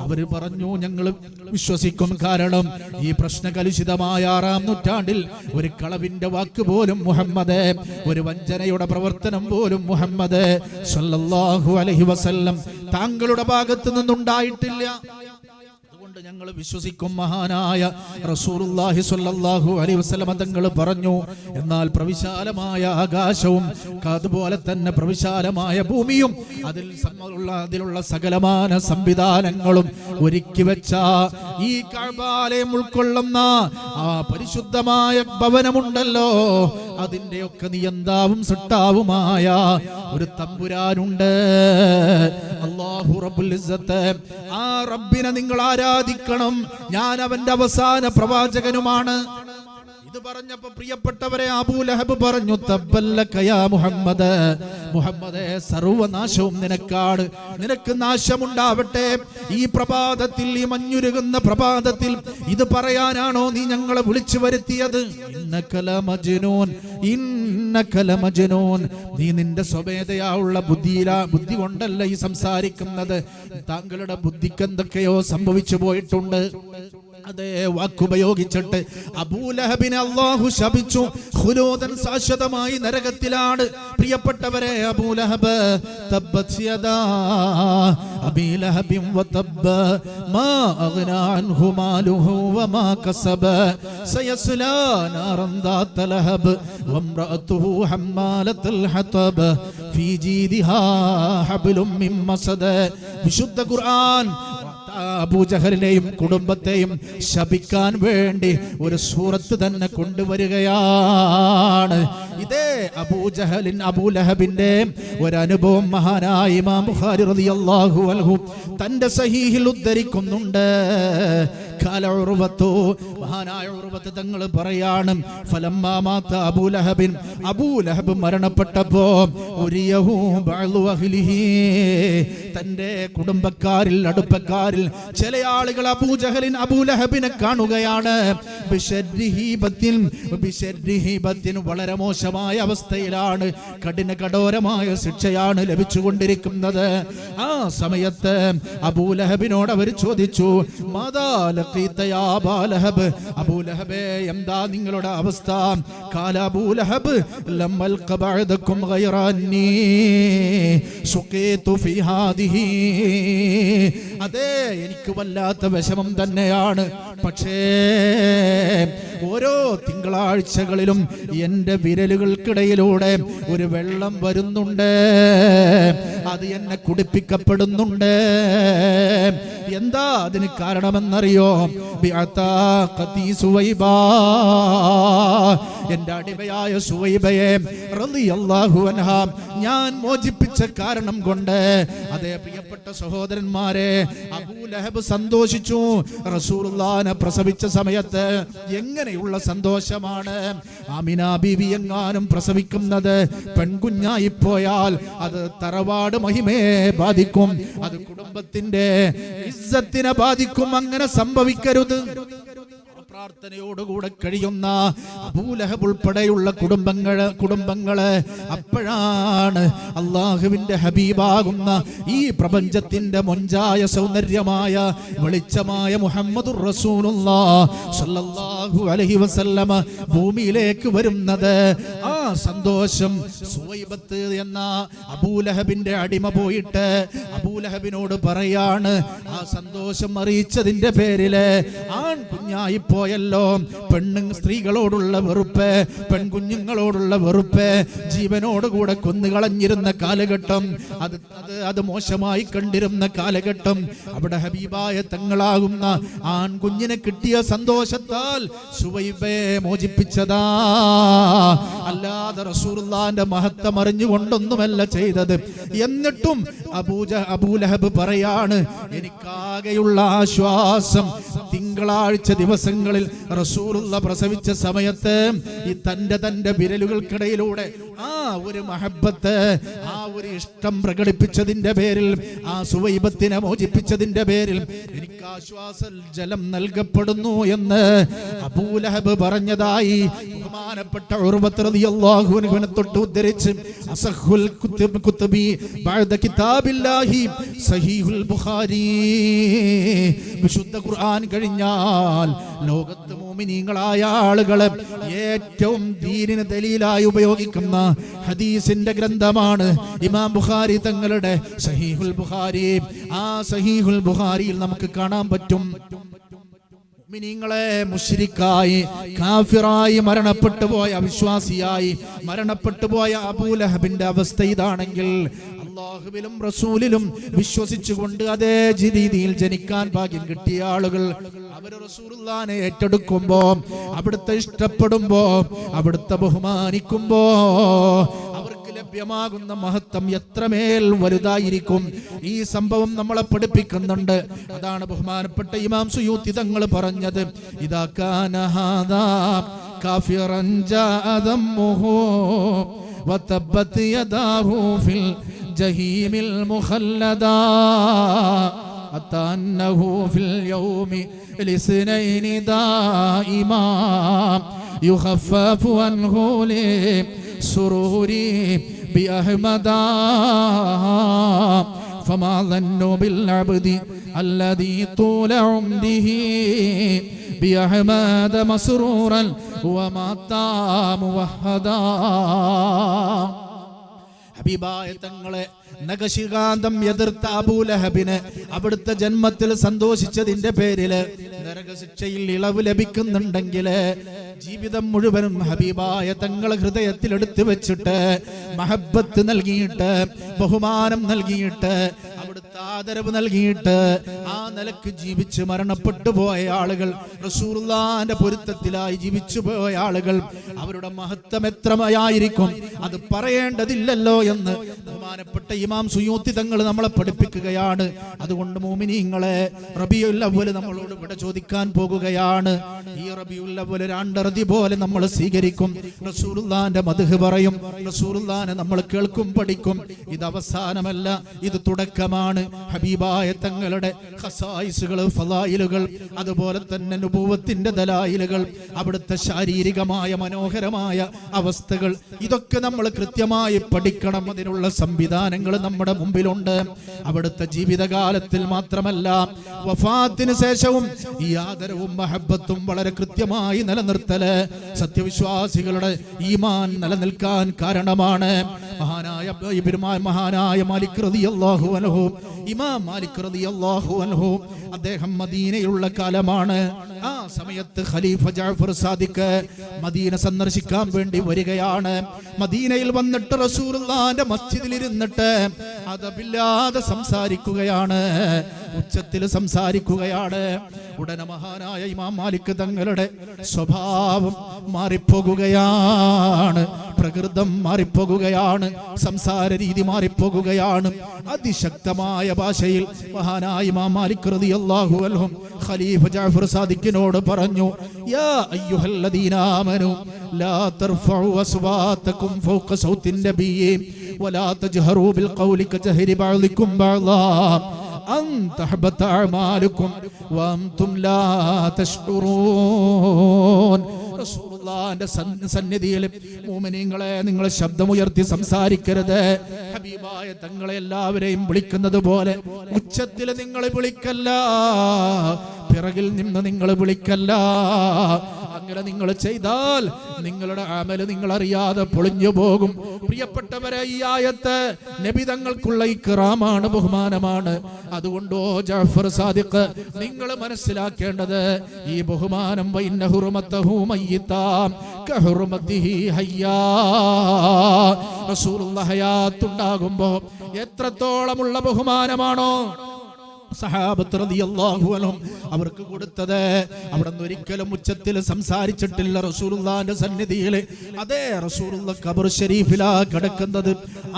Speaker 1: അവര് പറഞ്ഞു, ഞങ്ങൾ വിശ്വസിക്കും. കാരണം ഈ പ്രശ്നകലുഷിതമായ 6-ാം നൂറ്റാണ്ടിൽ ഒരു കളവിന്റെ വാക്ക് പോലും മുഹമ്മദ്, ഒരു വഞ്ചനയുടെ പ്രവർത്തനം പോലും മുഹമ്മദ് സല്ലല്ലാഹു അലൈഹി വസല്ലം താങ്കളുടെ ഭാഗത്ത് നിന്നുണ്ടായിട്ടില്ല. അതുകൊണ്ട് ഞങ്ങൾ വിശ്വസിക്കും. മഹാനായ റസൂലുള്ളാഹി സ്വല്ലല്ലാഹു അലൈഹി വസല്ലം തങ്ങൾ പറഞ്ഞു, എന്നാൽ പ്രവിശാലമായ ആകാശവും അതുപോലെ തന്നെ പ്രവിശാലമായ ഭൂമിയും അതിലുള്ള സകലമാന സംവിധാനങ്ങളും ഒരുക്കി വെച്ച ഈ കഅബാലയം ഉൾക്കൊള്ളുന്ന ആ പരിശുദ്ധമായ ഭവനമുണ്ടല്ലോ, അതിന്റെയൊക്കെ നിയന്താവും സൃഷ്ടാവുമായ ഒരു തമ്പുരാനുണ്ട്, അല്ലാഹു റബ്ബുൽ ഇസ്സത്ത്. ആ റബ്ബിനെ നിങ്ങൾ ആരാധിക്കണം. ഞാൻ അവന്റെ അവസാന പ്രവാചകനുമാണ്. ഇത് പറഞ്ഞപ്പോ പ്രിയപ്പെട്ടവരെ, അബൂലഹബ് പറഞ്ഞു, തബ്ബല്ലക യാ മുഹമ്മദ്, മുഹമ്മദേ, സർവനാശവും നിനക്കാണ്, നിനക്ക് നാശമുണ്ടാവട്ടെ. ഈ പ്രഭാതത്തിൽ, ഈ മഞ്ഞുരുകുന്ന പ്രഭാതത്തിൽ ഇത് പറയാനാണോ നീ ഞങ്ങളെ വിളിച്ചു വരുത്തിയത്? ഇന്നക ലമജ്നൂൻ, ഇന്നക ലമജ്നൂൻ, നീ നിന്റെ സ്വമേധയായുള്ള ബുദ്ധി കൊണ്ടല്ല ഈ സംസാരിക്കുന്നത്. താങ്കളുടെ ബുദ്ധിക്ക് എന്തൊക്കെയോ സംഭവിച്ചു പോയിട്ടുണ്ട്. അതേ വാക്കുപയോഗിച്ചിട്ട് അബൂലഹബിനെ അല്ലാഹു ശപിച്ചു. ഖുലൂദൻ, ശാശ്വതമായി നരകത്തിലാണ്. പ്രിയപ്പെട്ടവരെ, അബൂലഹബ്, തബ്ബത് യദാ അബീ ലഹബിൻ വതബ്ബ മാ അഗ്നാ അൻഹു മാലുഹു വമാ കസബ സയസ്ലാ നാറൻ ദാത ലഹബ് വംറഅതുഹു ഹമ്മാലത്തുൽ ഹതബ് ഫീ ജീദിഹാ ഹബ്ലും മിൻ മസദ. വിശുദ്ധ ഖുർആൻ അബൂജഹലിനെയും കുടുംബത്തെയും ശപിക്കാൻ വേണ്ടി ഒരു സൂറത്ത് തന്നെ കൊണ്ടുവരികയാണ്. ഇതേ അബൂലഹബിന്റെ ഒരു അനുഭവം മഹാനായ ഇമാം ബുഖാരി റളിയല്ലാഹു അൻഹു തന്റെ സഹീഹിൽ ഉദ്ധരിക്കുന്നുണ്ട്. മഹാനായ ഉർവത്ത് തങ്ങൾ പറയാണ്, ഫലമ്മാ മാത അബൂലഹബിൻ, അബൂലഹബ് മരണപ്പെട്ടപ്പോ ഉരിയഹു ബഅ്ളു അഹ്ലിഹി, തന്റെ കുടുംബക്കാരിൽ, അടുപ്പക്കാരിൽ ചില ആളുകൾ അബൂലഹബിനെ കാണുകയാണ്. വളരെ മോശം മോശമായ അവസ്ഥയിലാണ്, കഠോരമായ ശിക്ഷയാണ് ലഭിച്ചുകൊണ്ടിരിക്കുന്നത്. ആ സമയത്ത് അബൂലഹബിനോട് അവർ ചോദിച്ചു, മാദാ ലഖീത യാ അബാ ലഹബ്, അബൂലഹബേ എന്താ നിങ്ങളുടെ അവസ്ഥ? ഖാല അബൂലഹബ് ലം അൽഖ ബഅദകും ഗൈറ അന്നീ സുഖീതു ഫീ ഹാദിഹി. അതെ, എനിക്ക് വല്ലാത്ത വിഷമം തന്നെയാണ്. പക്ഷേ ഓരോ തിങ്കളാഴ്ചകളിലും എൻ്റെ വിരലുകൾക്കിടയിലൂടെ ഒരു വെള്ളം വരുന്നുണ്ട്, അത് എന്നെ കുടിപ്പിക്കപ്പെടുന്നുണ്ട്. എന്താ അതിന് കാരണമെന്നറിയോ? എന്റെ അടിമയായ സുവൈബയെ റളിയല്ലാഹു അൻഹാ ഞാൻ മോചിപ്പിച്ച കാരണം കൊണ്ട്. അതേ പ്രിയപ്പെട്ട സഹോദരന്മാരെ, അബൂലഹബ് സന്തോഷിച്ചു. റസൂലുള്ളാഹിനെ പ്രസവിച്ച സമയത്ത് എങ്ങനെയുള്ള സന്തോഷമാണ്! ആമിന ബീവി എങ്ങാനും പ്രസവിക്കുന്നത് പെൺകുഞ്ഞായി പോയാൽ അത് തറവാട് മഹിമയെ ബാധിക്കും, അത് കുടുംബത്തിന്റെ ഇസ്സത്തിനെ ബാധിക്കും. അങ്ങനെ സംഭവിക്കരുത്. പ്രാർത്ഥനയോടുകൂടെ കഴിയുന്ന അബൂലഹബ് ഉൾപ്പെടെയുള്ള കുടുംബങ്ങള് അപ്പോഴാണ് അള്ളാഹുവിന്റെ ഹബീബാകുന്ന ഈ പ്രപഞ്ചത്തിന്റെ മൊഞ്ചായ സൗന്ദര്യമായ വെളിച്ചമായ മുഹമ്മദുർ റസൂലുള്ളാഹി സ്വല്ലല്ലാഹു അലൈഹി വസല്ലമ ഭൂമിയിലേക്ക് വരുന്നത്. ആ സന്തോഷം സുവൈബത്ത് എന്ന അബൂലഹബിന്റെ അടിമ പോയിട്ട് അബൂലഹബിനോട് പറയാണ്, ആ സന്തോഷം അറിയിച്ചതിന്റെ പേരില് ആൺ കുഞ്ഞായി പോയല്ലോ, സ്ത്രീകളോടുള്ള വെറുപ്പ്, പെൺകുഞ്ഞുങ്ങളോടുള്ള വെറുപ്പ്, ജീവനോടുകൂടെ കൊന്നുകളഞ്ഞിരുന്ന കാലഘട്ടം, അത് മോശമായി കണ്ടിരുന്ന കാലഘട്ടം, അവിടെ ഹബീബായ തങ്ങളാകുന്ന ആൺകുഞ്ഞിനെ കിട്ടിയ സന്തോഷത്താൽ സുവൈബയെ മോചിപ്പിച്ചതാ. അല്ലാതെ റസൂലുള്ളാഹിന്റെ മഹത്വം അറിഞ്ഞുകൊണ്ടൊന്നുമല്ല ചെയ്തത്. എന്നിട്ടും അബൂലഹബ് പറയാണ്, എനിക്കാകെയുള്ള ആശ്വാസം തിങ്കളാഴ്ച ദിവസങ്ങളിൽ റസൂലുള്ള പ്രസവിച്ച സമയത്ത് ഈ തന്റെ വിരലുകൾക്കിടയിലൂടെ ആ ഒരു മഹബത്ത്, ആ ഒരു ഇഷ്ടം പ്രകടിപ്പിച്ചതിന്റെ പേരിൽ, ആ സുവൈബത്തിനെ മോചിപ്പിച്ചതിന്റെ പേരിൽ എനിക്ക് ആശ്വാസ ജലം നൽകപ്പെടുന്നു എന്ന് അബൂലഹബ് പറഞ്ഞതായി ബഹുമാനപ്പെട്ട ഉർവത്ത് റളിയല്ലാഹു അൻഹുവിനെ തൊട്ട് ഉദ്ധരിച്ച് അസഹുൽ കുതുബി ബഅദ കിതാബില്ലാഹി സഹീഹുൽ ബുഖാരി, വിശുദ്ധ ഖുർആൻ കഴിഞ്ഞാൽ ലോകത്ത് മുഅ്മിനീങ്ങളായ ആളുകളെ ഏറ്റവും ദീനിന് ദലീലായി ഉപയോഗിക്കുന്ന ഹദീസിന്റെ ഗ്രന്ഥമാണ് ഇമാം ബുഖാരി തങ്ങളുടെ സഹീഹുൽ ബുഖാരി. ആ സഹീഹുൽ ബുഖാരിയിൽ നമുക്ക് കാണാൻ പറ്റും, മുഅ്മിനീങ്ങളെ മുശ്രിക്കായി കാഫിറായി മരണപ്പെട്ടു പോയ, അവിശ്വാസിയായി മരണപ്പെട്ടു പോയ അബൂലഹബിന്റെ അവസ്ഥ ഇതാണെങ്കിൽ, അല്ലാഹുവിലും റസൂലിലും വിശ്വസിച്ചുകൊണ്ട് അതേ രീതിയിൽ ജനിക്കാൻ ഭാഗ്യം കിട്ടിയ ആളുകൾ അവര് റസൂലുള്ളാഹിനെ ഏറ്റെടുക്കുമ്പോ, അവിടുത്തെ ഇഷ്ടപ്പെടുമ്പോ, അവിടുത്തെ ബഹുമാനിക്കുമ്പോ അവർക്ക് ലഭ്യമാകുന്ന മഹത്വം എത്രമേൽ വലുതായിരിക്കും. ഈ സംഭവം നമ്മളെ പഠിപ്പിക്കുന്നുണ്ട്. അതാണ് ബഹുമാനപ്പെട്ട ഇമാം സുയൂത്തി തങ്ങൾ പറഞ്ഞത്, ഇദാ കാന ഹാദാ കാഫിറൻ ജാഅ ദമ്മുഹു വതബ്ബത് യദാഹു ഫിൽ ജഹീമിൽ മുഖല്ലദാ حتى أنه في اليوم الاثنين دائما يخفف عنه لسروري بأحمدا فما ظن بالعبد الذي طول عمره بأحمد مسرورا ومات موحدا. ഹബീബായ തങ്ങളെ നഖശികാന്തം എതിർത്ത അബൂലഹബിന് അവിടുത്തെ ജന്മത്തിൽ സന്തോഷിച്ചതിന്റെ പേരില് നരകശിക്ഷയിൽ ഇളവ് ലഭിക്കുന്നുണ്ടെങ്കിൽ, ജീവിതം മുഴുവനും ഹബീബായ തങ്ങളെ ഹൃദയത്തിൽ എടുത്തു വെച്ചിട്ട് മഹബത്ത് നൽകിയിട്ട്, ബഹുമാനം നൽകിയിട്ട്, അവിടുത്തെ ആദരവ് നൽകിയിട്ട് ആ നിലക്ക് ജീവിച്ച് മരണപ്പെട്ടു പോയ ആളുകൾ, റസൂലുള്ളാഹിന്റെ പൊരുത്തത്തിലായി ജീവിച്ചു പോയ ആളുകൾ, അവരുടെ മഹത്വം എത്രയായിരിക്കും അത് പറയേണ്ടതില്ലല്ലോ എന്ന് ബഹുമാനപ്പെട്ട ഇമാം സുയൂത്തി തങ്ങൾ നമ്മളെ പഠിപ്പിക്കുകയാണ്. അതുകൊണ്ട് മുഅ്മിനീങ്ങളെ, റബീഉൽ അവ്വൽ നമ്മളോട് വിട ചോദിക്കാൻ പോകുകയാണ്. ഈ റബീഉൽ അവ്വൽ രണ്ടറതി പോലെ നമ്മൾ സ്വീകരിക്കും. റസൂലുള്ളാഹിന്റെ മദ്ഹ് പറയും, റസൂലുള്ളാഹിനെ നമ്മൾ കേൾക്കും, പഠിക്കും. ഇത് അവസാനമല്ല, ഇത് തുടക്കമാണ്. ഹബീബായ തങ്ങളുടെ ഖസായിസുകൾ, ഫളായിലുകൾ, അതുപോലെ തന്നെ നുബുവത്തിന്റെ ദലായിലുകൾ, അവിടുത്തെ ശാരീരികമായ മനോഹരമായ അവസ്ഥകൾ, ഇതൊക്കെ നമ്മൾ കൃത്യമായി പഠിക്കണം. അതിനുള്ള സംവിധാനങ്ങൾ നമ്മുടെ മുമ്പിലുണ്ട്. അവിടുത്തെ ജീവിതകാലത്തിൽ മാത്രമല്ല, വഫാത്തിന് ശേഷവും ഈ ആദരവും മഹബത്തും വളരെ കൃത്യമായി നിലനിർത്തല് സത്യവിശ്വാസികളുടെ ഈമാൻ നിലനിൽക്കാൻ കാരണമാണ്. മഹാനായ മാലിക് റളിയല്ലാഹു അൻഹു, ഇമാം മാലിക് റളിയല്ലാഹു അൻഹു, അദ്ദേഹം മദീനയിലുള്ള കാലമാണ്. ആ സമയത്ത് ഖലീഫ ജഅഫർ സാദിഖ് മദീന സന്ദർശിക്കാൻ വേണ്ടി വരികയാണ്. മദീനയിൽ വന്നിട്ട് റസൂലുള്ളാഹിന്റെ മസ്ജിദിൽ ഇരുന്നിട്ട് അതബില്ലാതെ സംസാരിക്കുകയാണ്, ഉച്ചത്തിൽ സംസാരിക്കുകയാണ്. ഉടനെ മഹാനായ ഇമാം മാലിക് തങ്ങളുടെ സ്വഭാവം മാറിപ്പോകുകയാണ്, പ്രകൃതം മാറിപ്പോകുകയാണ്, സംസാര രീതി മാറിപ്പോകുകയാണ്. അതിശക്തമായ ഭാഷയിൽ മഹാനായ ഇമാം മാലിക് റളിയല്ലാഹു അൻഹു ഖലീഫ ജഅഫർ സാദിഖിനോട് പറഞ്ഞു, യാ അയ്യുഹല്ലദീന ആമനു ലാ തർഫഉ അസ്വാതകും ഫൗക സൗത്തിൻ നബിയ്യി വലാ തജ്ഹറൂ ബിൽ ഖൗലി കജഹരി ബഅദികും ബഅദാ അൻ തഹബത അഅമാലുകും വഅൻതും ലാ തശ്ഉറൂൻ. റസൂലുള്ളാഹിന്റെ സന്നിധിയിൽ മുഅ്മിനീങ്ങളെ, നിങ്ങൾ ശബ്ദമുയർത്തി സംസാരിക്കരുത്. ഹബീബായ തങ്ങളെ എല്ലാവരെയും വിളിക്കുന്നത് പോലെ ഉച്ചത്തിൽ നിങ്ങൾ വിളിക്കല്ല, പിറകിൽ നിന്ന് നിങ്ങൾ വിളിക്കല്ല. അങ്ങനെ നിങ്ങൾ ചെയ്താൽ നിങ്ങളുടെ അമല് നിങ്ങൾ അറിയാതെ പൊളിഞ്ഞു പോകും. പ്രിയപ്പെട്ടവരെ, ഈ ആയത്ത് നബി തങ്ങൾക്കുള്ള ഇക്റാമാണ്, ബഹുമാനമാണ്. അതുകൊണ്ടോ ജഅഫർ സാദിഖ്, നിങ്ങൾ മനസ്സിലാക്കേണ്ടത് ഈ ബഹുമാനം വഇന്ന ഹുർമതഹു മയ്യിതാം കഹുർമതിഹി ഹയ്യാ. റസൂലുള്ളാഹി ഹയാത്തുണ്ടാകുമ്പോൾ എത്രത്തോളമുള്ള ബഹുമാനമാണോ സഹാബത്ത് റളിയല്ലാഹു അൻഹും അവർക്ക് കൊടുത്തത്. അവിടെ നിന്ന് ഒരിക്കലും ഉച്ചത്തിൽ സംസാരിച്ചിട്ടില്ല റസൂലുള്ളാഹിന്റെ സന്നിധിയിൽ. അതേ റസൂലുള്ളാഹി ഖബർ ശരീഫിലാ കിടക്കുന്നത്.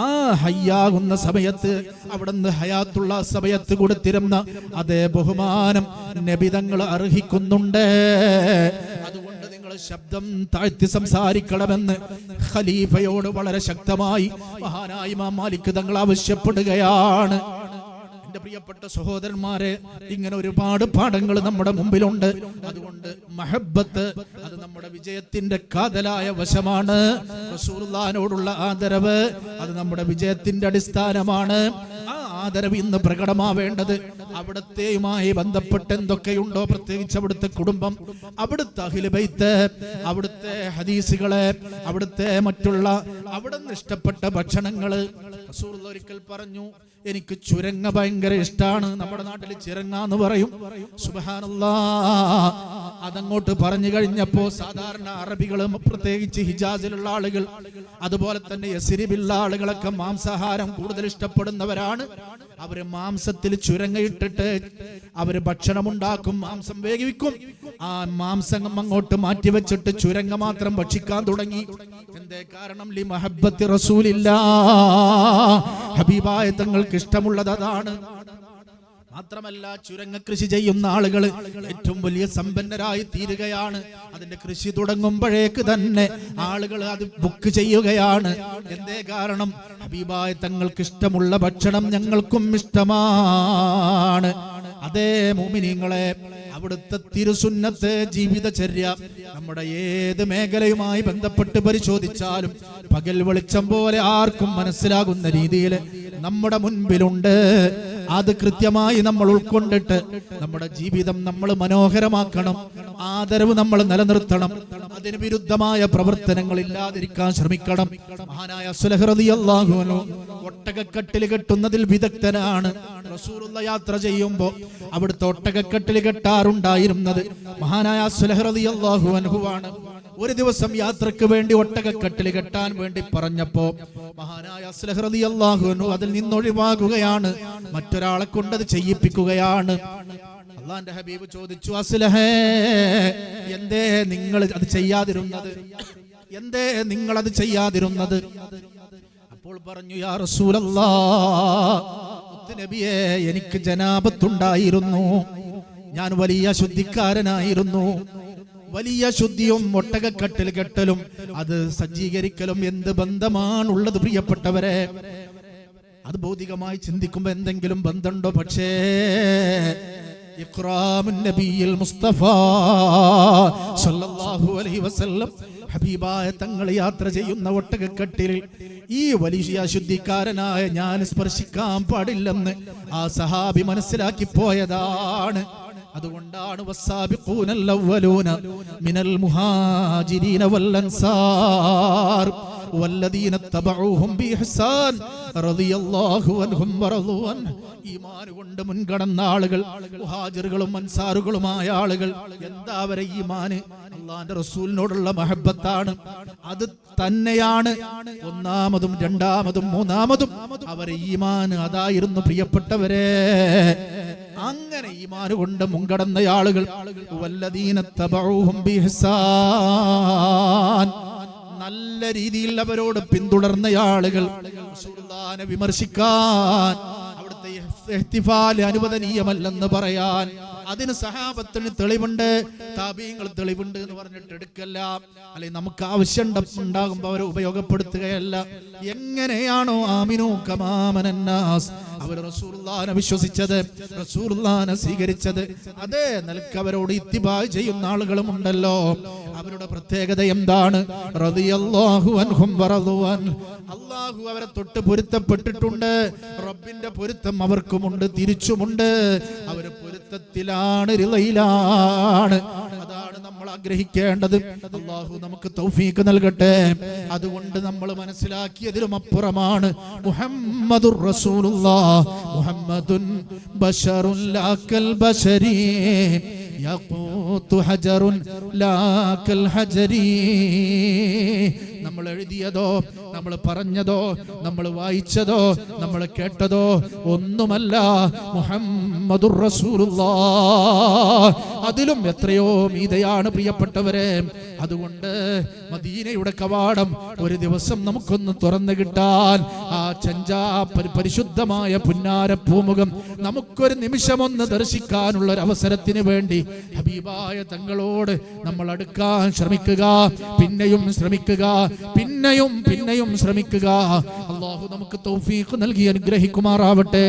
Speaker 1: ആ ഹയ്യാകുന്ന സമയത്ത്, അവിടെ നിന്ന് ഹയാത്തുള്ള സമയത്ത് കൊടുത്തിരുന്ന അതേ ബഹുമാനം നബി തങ്ങൾ അർഹിക്കുന്നുണ്ട്. അതുകൊണ്ട് നിങ്ങൾ ശബ്ദം താഴ്ത്തി സംസാരിക്കണമെന്ന് ഖലീഫയോട് വളരെ ശക്തമായി മഹാനായ ഇമാം മാലിക് തങ്ങൾ ആവശ്യപ്പെടുകയാണ്. പ്രിയപ്പെട്ട സഹോദരന്മാരെ, ഇങ്ങനെ ഒരുപാട് പാഠങ്ങൾ നമ്മുടെ മുമ്പിലുണ്ട്. അതുകൊണ്ട് മഹബ്ബത്ത് അത് നമ്മുടെ വിജയത്തിന്റെ കാതലായ വശമാണ്. റസൂലുള്ളാഹിനോടുള്ള ആദരവ് അത് നമ്മുടെ വിജയത്തിന്റെ അടിസ്ഥാനമാണ്. ആ ആദരവ് ഇന്ന് പ്രകടമാവേണ്ടത് അവിടത്തെയുമായി ബന്ധപ്പെട്ട് എന്തൊക്കെയുണ്ടോ, പ്രത്യേകിച്ച് അവിടുത്തെ കുടുംബം, അവിടുത്തെ അഹ്ലു ബൈത്ത്, അവിടുത്തെ ഹദീസുകളെ, അവിടുത്തെ മറ്റുള്ള അവിടുന്ന് ഇഷ്ടപ്പെട്ട ഭക്ഷണങ്ങള്. റസൂലുള്ളാഹി ഒരിക്കൽ പറഞ്ഞു, എനിക്ക് ചുരങ്ങ ഭയങ്കര ഇഷ്ടമാണ്. നമ്മുടെ നാട്ടിൽ ചിരങ്ങ എന്ന് പറയും. സുബ്ഹാനല്ലാഹ്. അതങ്ങോട്ട് പറഞ്ഞു കഴിഞ്ഞപ്പോ സാധാരണ അറബികളും പ്രത്യേകിച്ച് ഹിജാസിലുള്ള ആളുകൾ, അതുപോലെ തന്നെ യസ്രിബിലുള്ള ആളുകളൊക്കെ മാംസാഹാരം കൂടുതൽ ഇഷ്ടപ്പെടുന്നവരാണ്. അവര് മാംസത്തിൽ ചുരങ്ങയിട്ടിട്ട് അവര് ഭക്ഷണം ഉണ്ടാക്കും, മാംസം വേവിക്കും. ആ മാംസം അങ്ങോട്ട് മാറ്റിവെച്ചിട്ട് ചുരങ്ങ മാത്രം ഭക്ഷിക്കാൻ തുടങ്ങി. എന്തേ കാരണം? ലി മഹബ്ബത്തി റസൂലില്ലാഹ്, ഹബീബായ തങ്ങൾക്ക് ഇഷ്ടമുള്ളത് അതാണ്. മാത്രമല്ല, ചുരങ്ങ കൃഷി ചെയ്യുന്ന ആളുകൾ ഏറ്റവും വലിയ സമ്പന്നരായി തീരുകയാണ്. അതിന്റെ കൃഷി തുടങ്ങുമ്പോഴേക്ക് തന്നെ ആളുകൾ അത് ബുക്ക് ചെയ്യുകയാണ്. എന്തേ കാരണം? ഹബീബായ തങ്ങൾക്ക് ഇഷ്ടമുള്ള ഭക്ഷണം ഞങ്ങൾക്കും ഇഷ്ടമാണ്. അതേ മുഅ്മിനീങ്ങളെ, അവിടുത്തെ തിരുസുന്നത്ത് ജീവിതചര്യ നമ്മുടെ ഏത് മേഖലയുമായി ബന്ധപ്പെട്ട് പരിശോധിച്ചാലും പകൽ വെളിച്ചം പോലെ ആർക്കും മനസ്സിലാകുന്ന രീതിയിൽ നമ്മുടെ മുൻപിലുണ്ട്. അത് കൃത്യമായി നമ്മൾ ഉൾക്കൊണ്ടിട്ട് നമ്മുടെ ജീവിതം നമ്മൾ മനോഹരമാക്കണം. ആദരവ് നമ്മൾ നിലനിർത്തണം. അതിന് വിരുദ്ധമായ പ്രവർത്തനങ്ങൾ ഇല്ലാതിരിക്കാൻ ശ്രമിക്കണം. മഹാനായ അസ്ലഹ് റളിയല്ലാഹു അൻഹു ഒട്ടകക്കട്ടിൽ കെട്ടുന്നതിൽ വിദഗ്ധനാണ്. റസൂലുള്ളാഹി യാത്ര ചെയ്യുമ്പോൾ അവിടുത്തെ ഒട്ടകക്കട്ടിൽ കെട്ടാറുണ്ടായിരുന്നത് മഹാനായ അസ്ലഹ് റളിയല്ലാഹു അൻഹുവാണ്. ഒരു ദിവസം യാത്രക്ക് വേണ്ടി ഒട്ടകക്കട്ടിൽ കെട്ടാൻ വേണ്ടി പറഞ്ഞപ്പോ മഹാനായ അസ്ലഹ് റളിയല്ലാഹു അൻഹു അതിൽ നിന്നൊഴിവാകുകയാണ്, മറ്റൊരാളെ കൊണ്ടത് ചെയ്യിപ്പിക്കുകയാണ്. അല്ലാഹുവിന്റെ ഹബീബ് ചോദിച്ചു, അസ്ലഹേ, എന്തേ നിങ്ങൾ അത് ചെയ്യാതിരുന്നത്? എന്തേ നിങ്ങൾ അത് ചെയ്യാതിരുന്നത്? അപ്പോൾ പറഞ്ഞു, യാ റസൂലല്ലാഹ്, നബിയേ, എനിക്ക് ജനാബത്തുണ്ടായിരുന്നു. ഞാൻ വലിയ ശുദ്ധിക്കാരനായിരുന്നു. വലിയ ശുദ്ധിയും ഒട്ടകക്കട്ടിൽ കെട്ടലും അത് സജ്ജീകരിക്കലും എന്ത് ബന്ധമാണുള്ളത് പ്രിയപ്പെട്ടവരെ? അത് ഭൗതികമായി ചിന്തിക്കുമ്പോൾ എന്തെങ്കിലും ബന്ധമുണ്ടോ? പക്ഷേ ഇക്റാമുൻ നബിയിൽ മുസ്തഫ സല്ലല്ലാഹു അലൈഹി വസല്ലം ഹബീബായ തങ്ങൾ യാത്ര ചെയ്യുന്ന ഒട്ടകക്കട്ടിലിൽ ഈ വലിയ ശുദ്ധിക്കാരനായ ഞാൻ സ്പർശിക്കാൻ പാടില്ലെന്ന് ആ സഹാബി മനസ്സിലാക്കി പോയതാണ്. അതുകൊണ്ടാണ് വസ്സാബിഖൂനൽ അവ്വലൂന മിനൽ മുഹാജിരീന വൽ അൻസാർ വല്ലദീന തബഊഹും ബിഇഹ്സാൻ റളിയല്ലാഹു അൻഹും വറളു അൻഹു. ഈമാൻ കൊണ്ട് മുൻകടന്ന ആളുകൾ, മുഹാജിറുകളും അൻസാറുകളുമായ ആളുകൾ. എന്താ അവരെ ഈമാന്? അല്ലാഹുവിന്റെ റസൂലിനോടുള്ള മഹബ്ബത്താണ്. അത് തന്നെയാണ് ഒന്നാമതും രണ്ടാമതും മൂന്നാമതും അവരെ ഈമാൻ അതായിരുന്നു. പ്രിയപ്പെട്ടവരെ, അങ്ങനെ ഈമാൻ കൊണ്ട് മുൻകടന്ന ആളുകൾ വല്ലദീന തബഊഹും ബിഇഹ്സാൻ, നല്ല രീതിയിൽ അവരോട് പിന്തുടർന്ന ആളുകൾ. റസൂലുള്ളാഹിനെ വിമർശിക്കാൻ, അവിടുത്തെ ഇഹ്തിഫാൽ അനുവദനീയമല്ലെന്ന് പറയാൻ അതിന് സഹാബത്തിന് തെളിവുണ്ട്, താബീങ്ങൾ തെളിവുണ്ട് എന്ന് പറഞ്ഞിട്ട് എടുക്കല്ല. അല്ലെങ്കിൽ നമുക്ക് ആവശ്യം ഉണ്ടാകുമ്പോൾ അവരെ ഉപയോഗപ്പെടുത്തുകയല്ല. എങ്ങനെയാണോ ആമിനു കമാമനന്നാസ്, അവർ റസൂലുള്ളാഹിനെ വിശ്വസിച്ചത്, റസൂലുള്ളാഹിനെ സ്വീകരിച്ചത്, അതേ നിലക്ക് അവരോട് ഇത്തിബാ ചെയ്യുന്ന ആളുകളും ഉണ്ടല്ലോ. അവരുടെ പ്രത്യേകത എന്താണ്? റളിയല്ലാഹു അൻഹും വറളു അൻഹു. അല്ലാഹു അവരെ തൊട്ട് പൊരുത്തപ്പെട്ടിട്ടുണ്ട്. റബ്ബിന്റെ പൊരുത്തം അവർക്കുമുണ്ട്, തിരിച്ചുമുണ്ട്. അവര് പൊരുത്തത്തിലാണ്, റിളയിലാണ്. അതാണ് നമ്മൾ ആഗ്രഹിക്കേണ്ടത്. അല്ലാഹു നമുക്ക് തൗഫീഖ് നൽകട്ടെ. അതുകൊണ്ട് നമ്മൾ മനസ്സിലാക്കിയതിലും അപ്പുറമാണ് മുഹമ്മദുർ റസൂലുള്ളാഹ്. മുഹമ്മദുൻ ബശറുൻ ലാക്കൽ ബശരി യഖൂതു ഹജറുൻ ലാക്കൽ ഹജരി. നമ്മൾ എഴുതിയതോ, നമ്മൾ പറഞ്ഞതോ, നമ്മൾ വായിച്ചതോ, നമ്മൾ കേട്ടതോ ഒന്നുമല്ല. മുഹമ്മദുർ റസൂലുള്ളാഹ് അതിലും എത്രയോ മീതയാണ് പ്രിയപ്പെട്ടവരെ. അതുകൊണ്ട് മദീനയുടെ കവാടം ഒരു ദിവസം നമുക്കൊന്ന് തുറന്നു കിട്ടാൻ, ആ ചഞ്ചാ പരിശുദ്ധമായ പുന്നാര പൂമുഖം നമുക്കൊരു നിമിഷമൊന്ന് ദർശിക്കാനുള്ള ഒരു അവസരത്തിന് വേണ്ടി ഹബീബായ തങ്ങളോട് നമ്മൾ അടുക്കാൻ ശ്രമിക്കുക. പിന്നെയും ശ്രമിക്കുക, പിന്നെയും പിന്നെയും ശ്രമിക്കുക. അല്ലാഹു നമുക്ക് തൗഫീഖ് നൽകി അനുഗ്രഹിക്കുമാറാവട്ടെ.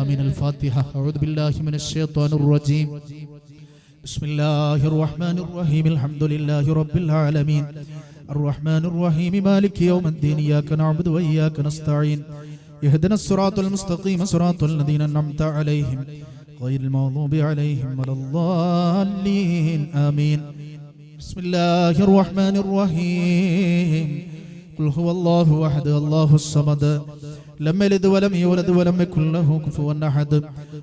Speaker 1: ആമീൻ. അൽ ഫാത്തിഹ. അഊദു ബില്ലാഹി മിനശ് ശൈത്വാനിർ റജീം. ബിസ്മില്ലാഹിർ റഹ്മാനിർ റഹീം. അൽഹംദുലില്ലാഹി റബ്ബിൽ ആലമീൻ അർറഹ്മാനിർ റഹീം മാലികി യൗമിദ്ദീൻ ഇയ്യാക നഅ്ബുദു വ ഇയ്യാക നസ്തഈൻ ഇഹ്ദിനസ് സിറാത്തൽ മുസ്തഖീം സിറാത്തൽ ലദീന അൻഅംത അലൈഹിം ഗൈറിൽ മഗ്ദൂബി അലൈഹിം വലദ്ദാല്ലീൻ. ആമീൻ. ബിസ്മില്ലാഹിർ റഹ്മാനിർ റഹീം. ഖുൽ ഹുവല്ലാഹു അഹദ് അല്ലാഹുസ് സമദ് ലം യലിദ് വലം യൂലദ് വലം യകുൽ ലഹു കുഫുവൻ അഹദ്.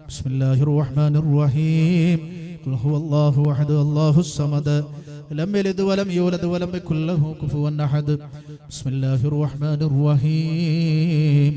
Speaker 1: ബിസ്മില്ലാഹിർ റഹ്മാനിർ റഹീം. ഖുൽ ഹുവല്ലാഹു അഹദ് അല്ലാഹുസ് സമദ് ലം യലിദ് വലം യൂലദ് വലം യകുൽ ലഹു കുഫുവൻ അഹദ്. ബിസ്മില്ലാഹിർ റഹ്മാനിർ റഹീം.